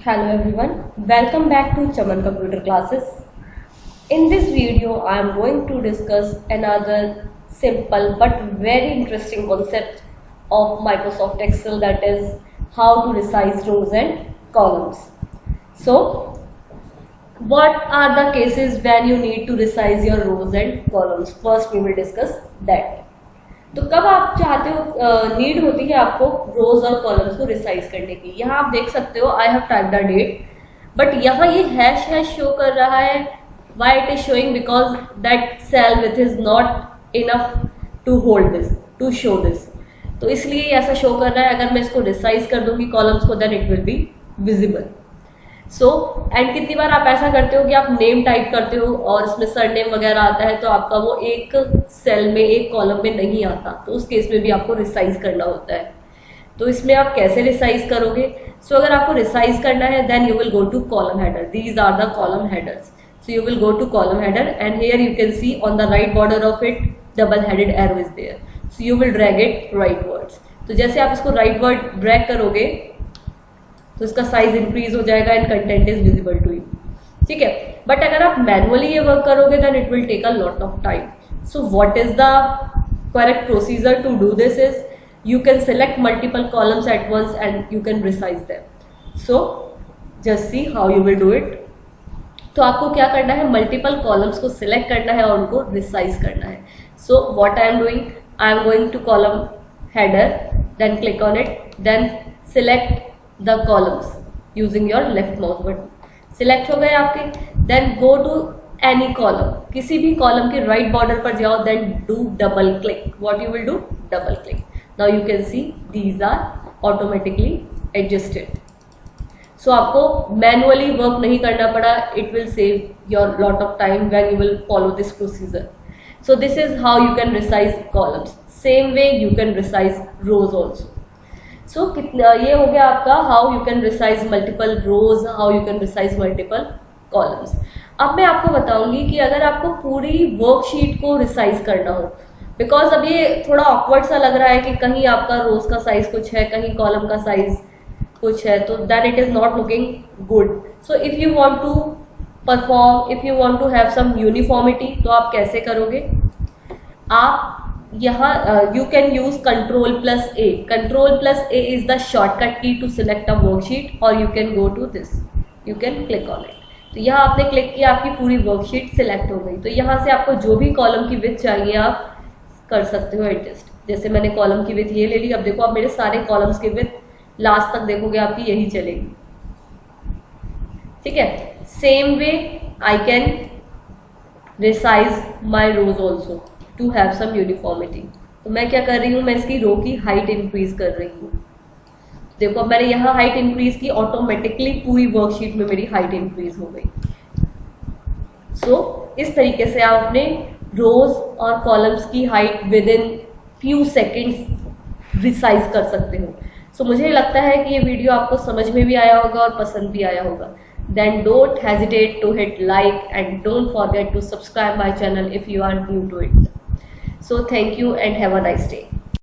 Hello everyone, welcome back to Chaman computer classes. In this video, I am going to discuss another simple but very interesting concept of Microsoft Excel, that is how to resize rows and columns. So, what are the cases when you need to resize your rows and columns? First, we will discuss that. तो कब आप चाहते हो, need होती है आपको रोज और columns को रिसाइज करने की। यहाँ आप देख सकते हो I have typed the date, but यहाँ ये हैश शो कर रहा है। Why it is showing? Because that cell width is not enough to hold this, to show this. तो इसलिए ऐसा शो कर रहा है। अगर मैं इसको रिसाइज कर दूंगी कॉलम्स को, then it will be visible. So and कितनी बार आप ऐसा करते हो कि आप नेम टाइप करते हो और इसमें सरनेम वगैरह आता है, तो आपका वो एक सेल में, एक कॉलम में नहीं आता, तो उस केस में भी आपको रिसाइज करना होता है। तो इसमें आप कैसे रिसाइज करोगे? सो अगर आपको रिसाइज करना है, then you will go to column header. These are the column headers. So you will go to column header and here you can see on the right border of it double headed arrow is there. So you will drag it rightwards. तो जैसे आप इसको right word drag करोगे तो इसका size increase हो जाएगा and content is visible to you. ठीक है, बट अगर आप मैनुअली ये वर्क करोगे then it will take a lot of time. So what is the correct procedure to do this is you can select multiple columns at once and you can resize them. So just see how you will do it. तो आपको क्या करना है? Multiple columns को select करना है और उनको रिसाइज करना है। So what I am doing, I am going to column header, then click on it, then select the columns using your left mouse button. Select हो गए आपके, then go to any column, किसी भी column के right border पर जाओ, then do double click. What you will do? Double click. Now you can see these are automatically adjusted. So आपको manually work नहीं करना पड़ा. It will save your lot of time when you will follow this procedure. So this is how you can resize columns. Same way you can resize rows also. So कितना ये हो गया आपका how you can resize multiple rows, how you can resize multiple columns. अब मैं आपको बताऊंगी कि अगर आपको पूरी वर्कशीट को रिसाइज करना हो, बिकॉज अब ये थोड़ा ऑकवर्ड सा लग रहा है कि कहीं आपका रोज का साइज कुछ है, कहीं कॉलम का साइज कुछ है, तो that it is not looking good. So if you want to perform, if you want to have some uniformity, तो आप कैसे करोगे? आप यहाँ you can use control plus A. Control plus A is the shortcut key to select a worksheet, और you can go to this, you can click on it. तो यहाँ आपने क्लिक किया, आपकी पूरी वर्कशीट सिलेक्ट हो गई। तो यहाँ से आपको जो भी कॉलम की विड्थ चाहिए आप कर सकते हो एडजस्ट। जैसे मैंने कॉलम की विड्थ ये ले ली। अब देखो, अब मेरे सारे कॉलम्स की विड्थ लास्ट तक देखोगे आपकी यही चलेगी। ठीक है, same way I can resize my rows also to have some uniformity. तो मैं क्या कर रही हूँ, मैं इसकी रो की हाइट इंक्रीज कर रही हूँ। देखो, अब मैंने यहाँ हाइट इंक्रीज की, ऑटोमेटिकली पूरी वर्कशीट में मेरी हाइट इंक्रीज हो गई। सो इस तरीके से आप अपने रोज और कॉलम्स की height with in few seconds resize कर सकते हो। सो मुझे लगता है कि ये वीडियो आपको समझ में भी आया होगा और पसंद भी आया होगा। Then don't hesitate to hit like and don't forget to subscribe my channel if you are new to it. So thank you and have a nice day.